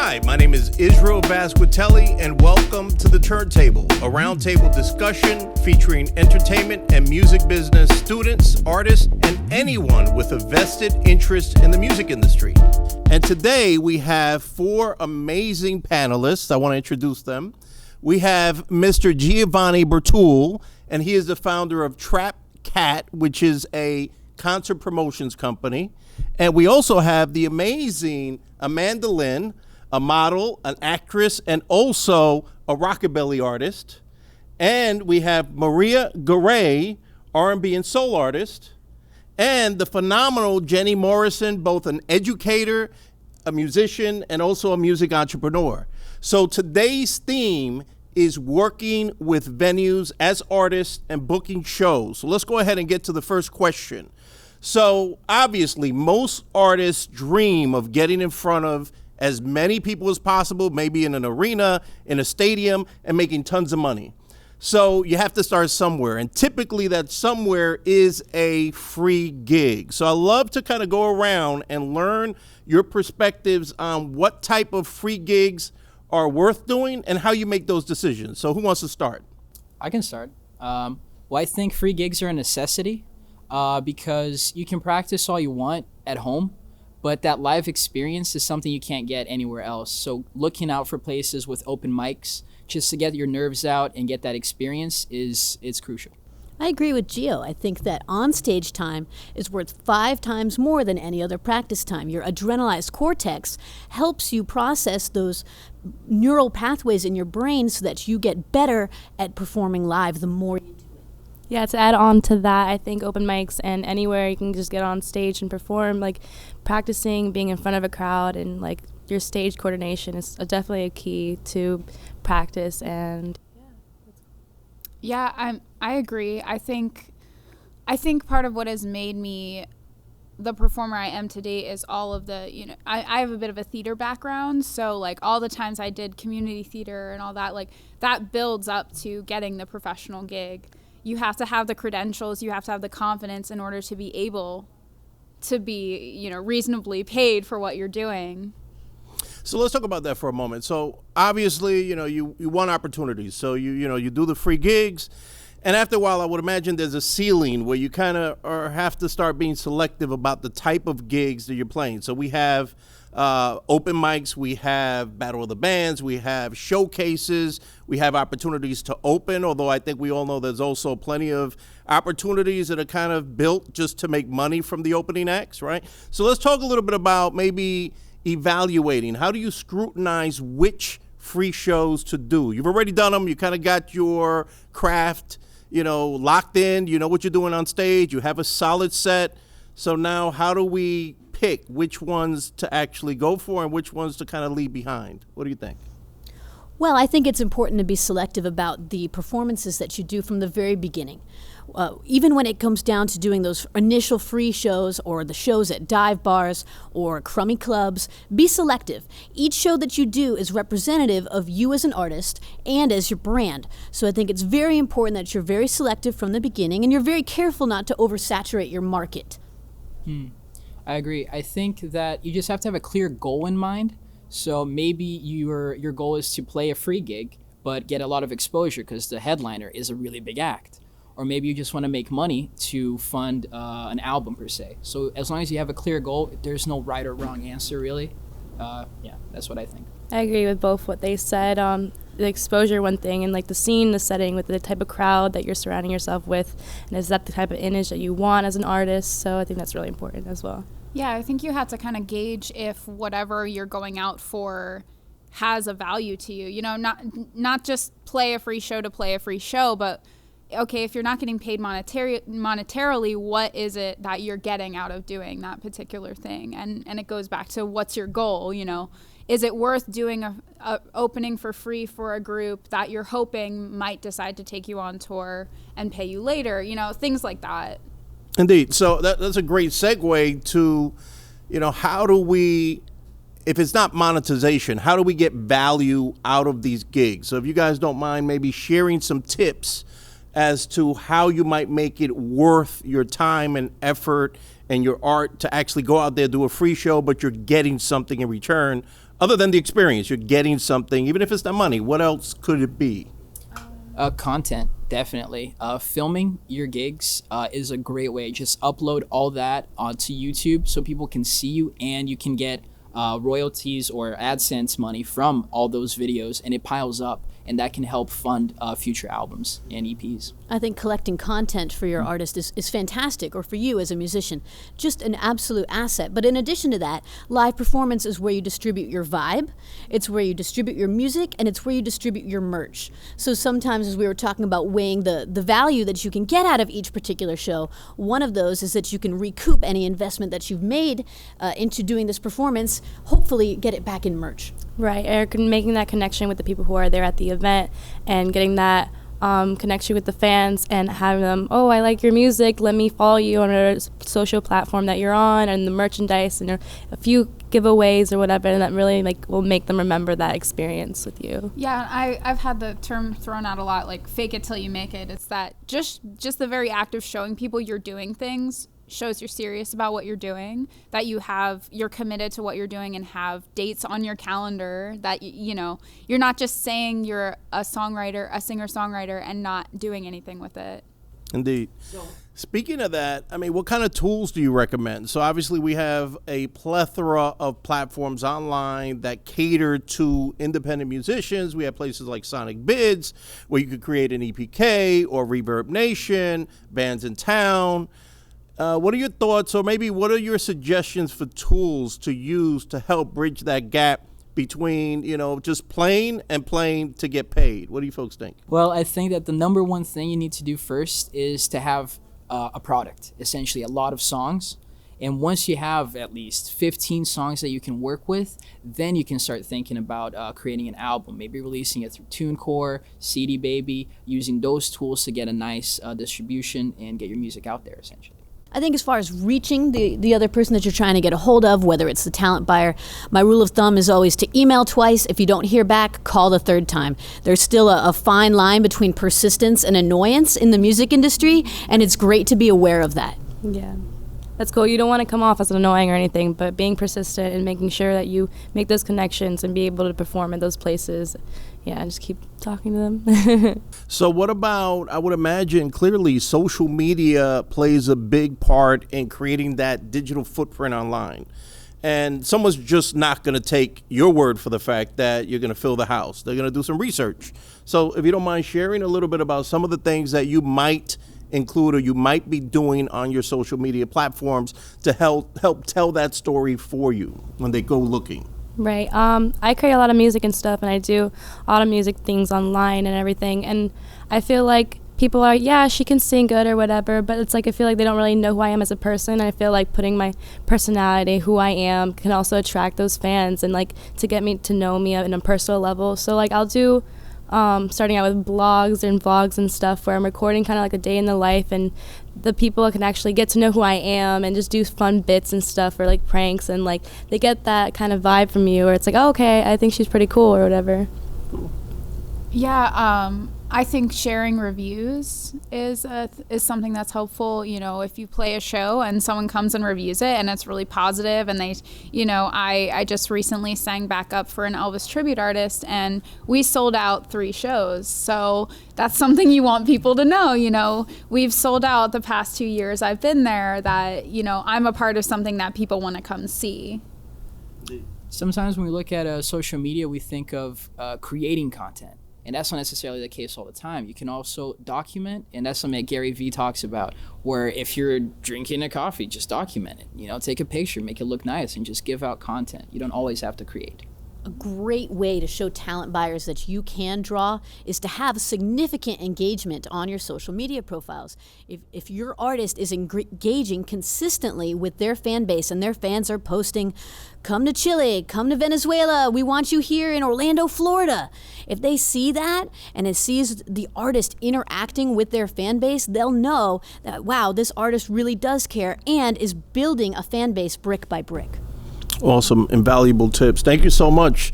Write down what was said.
Hi, my name is Israel Vasquetelle, and welcome to the TurnTable, a roundtable discussion featuring entertainment and music business students, artists, and anyone with a vested interest in the music industry. And today we have four amazing panelists. I want to introduce them. We have Mr. Giovanni Bertuol, and he is the founder of Trap Cat, which is a concert promotions company. And we also have the amazing Amanda Lynn, a model, an actress, and also a rockabilly artist. And we have Maria Garay, R&B and soul artist, and the phenomenal Jenny Morrison, both an educator, a musician, and also a music entrepreneur. So today's theme is working with venues as artists and booking shows. So let's go ahead and get to the first question. So obviously, most artists dream of getting in front of as many people as possible, maybe in an arena, in a stadium, and making tons of money. So you have to start somewhere, and typically that somewhere is a free gig. So I love to kind of go around and learn your perspectives on what type of free gigs are worth doing and how you make those decisions. So who wants to start? I can start. Well, I think free gigs are a necessity because you can practice all you want at home, but that live experience is something you can't get anywhere else. So looking out for places with open mics just to get your nerves out and get that experience it's crucial. I agree with Gio. I think that on-stage time is worth 5 times more than any other practice time. Your adrenalized cortex helps you process those neural pathways in your brain so that you get better at performing live the more you do it. Yeah, to add on to that, I think open mics and anywhere you can just get on stage and perform, like practicing being in front of a crowd and like your stage coordination is definitely a key to practice. And yeah, I agree. I think part of what has made me the performer I am today is all of the, I have a bit of a theater background, so like all the times I did community theater and all that, like that builds up to getting the professional gig. You have to have the credentials, you have to have the confidence in order to be able to be, reasonably paid for what you're doing. So let's talk about that for a moment. So obviously, you want opportunities. So you do the free gigs, and after a while, I would imagine there's a ceiling where you kind of have to start being selective about the type of gigs that you're playing. So we have open mics, we have Battle of the Bands, we have showcases, we have opportunities to open, although I think we all know there's also plenty of opportunities that are kind of built just to make money from the opening acts, right? So let's talk a little bit about maybe evaluating. How do you scrutinize which free shows to do? You've already done them, you kind of got your craft, locked in, you know what you're doing on stage, you have a solid set. So now how do we pick which ones to actually go for and which ones to kind of leave behind? What do you think? Well, I think it's important to be selective about the performances that you do from the very beginning. Even when it comes down to doing those initial free shows or the shows at dive bars or crummy clubs, be selective. Each show that you do is representative of you as an artist and as your brand. So I think it's very important that you're very selective from the beginning and you're very careful not to oversaturate your market. I agree. I think that you just have to have a clear goal in mind. So maybe your goal is to play a free gig, but get a lot of exposure because the headliner is a really big act. Or maybe you just want to make money to fund an album per se. So as long as you have a clear goal, there's no right or wrong answer really. Yeah, that's what I think. I agree with both what they said. The exposure, one thing, and like the scene, the setting, with the type of crowd that you're surrounding yourself with, and is that the type of image that you want as an artist? So I think that's really important as well. Yeah, I think you have to kind of gauge if whatever you're going out for has a value to you. Not just play a free show to play a free show, but okay, if you're not getting paid monetarily, what is it that you're getting out of doing that particular thing? And it goes back to what's your goal, Is it worth doing a opening for free for a group that you're hoping might decide to take you on tour and pay you later? Things like that. Indeed. So that's a great segue to, how do we, if it's not monetization, how do we get value out of these gigs? So if you guys don't mind maybe sharing some tips as to how you might make it worth your time and effort and your art to actually go out there, do a free show, but you're getting something in return other than the experience? You're getting something, even if it's not money. What else could it be? Content, definitely. Filming your gigs is a great way. Just upload all that onto YouTube so people can see you, and you can get royalties or AdSense money from all those videos, and it piles up, and that can help fund future albums and EPs. I think collecting content for your artist is fantastic, or for you as a musician, just an absolute asset. But in addition to that, live performance is where you distribute your vibe, it's where you distribute your music, and it's where you distribute your merch. So sometimes, as we were talking about weighing the value that you can get out of each particular show, one of those is that you can recoup any investment that you've made into doing this performance, hopefully get it back in merch. Right, Eric, and making that connection with the people who are there at the event and getting that connection with the fans and having them, oh, I like your music, let me follow you on a social platform that you're on, and the merchandise and a few giveaways or whatever, and that really will make them remember that experience with you. Yeah, I've had the term thrown out a lot, like fake it till you make it. It's that just the very act of showing people you're doing things shows you're serious about what you're doing, that you're committed to what you're doing and have dates on your calendar, that you're not just saying you're a singer-songwriter and not doing anything with it. Indeed. Speaking of that, I mean, what kind of tools do you recommend? So obviously we have a plethora of platforms online that cater to independent musicians. We have places like Sonic Bids, where you could create an EPK, or Reverb Nation, Bands in Town. What are your thoughts, or maybe what are your suggestions for tools to use to help bridge that gap between, just playing and playing to get paid? What do you folks think? Well, I think that the number one thing you need to do first is to have a product, essentially a lot of songs. And once you have at least 15 songs that you can work with, then you can start thinking about creating an album, maybe releasing it through TuneCore, CD Baby, using those tools to get a nice distribution and get your music out there, essentially. I think as far as reaching the other person that you're trying to get a hold of, whether it's the talent buyer, my rule of thumb is always to email twice. If you don't hear back, call the third time. There's still a fine line between persistence and annoyance in the music industry, and it's great to be aware of that. Yeah. That's cool. You don't want to come off as annoying or anything, but being persistent and making sure that you make those connections and be able to perform in those places. Yeah, just keep talking to them. So what about, I would imagine clearly social media plays a big part in creating that digital footprint online. And someone's just not going to take your word for the fact that you're going to fill the house. They're going to do some research. So if you don't mind sharing a little bit about some of the things that you might include or you might be doing on your social media platforms to help tell that story for you when they go looking. Right. I create a lot of music and stuff, and I do a lot of music things online and everything. And I feel like people are, yeah, she can sing good or whatever, but it's like I feel like they don't really know who I am as a person. I feel like putting my personality, who I am, can also attract those fans and to get me to know me on a personal level. So I'll do starting out with blogs and vlogs and stuff where I'm recording kind of like a day in the life, and the people can actually get to know who I am and just do fun bits and stuff, or pranks, and they get that kind of vibe from you where it's oh, okay, I think she's pretty cool or whatever. Yeah, I think sharing reviews is something that's helpful. If you play a show and someone comes and reviews it and it's really positive, and they, I just recently sang back up for an Elvis tribute artist, and we sold out 3 shows. So that's something you want people to know. We've sold out the past 2 years I've been there, that, I'm a part of something that people want to come see. Sometimes when we look at social media, we think of creating content. And that's not necessarily the case all the time. You can also document, and that's something that Gary Vee talks about, where if you're drinking a coffee, just document it. Take a picture, make it look nice, and just give out content. You don't always have to create. A great way to show talent buyers that you can draw is to have significant engagement on your social media profiles. If your artist is engaging consistently with their fan base, and their fans are posting, come to Chile, come to Venezuela, we want you here in Orlando, Florida. If they see that, and it sees the artist interacting with their fan base, they'll know that, wow, this artist really does care and is building a fan base brick by brick. Awesome, invaluable tips. Thank you so much.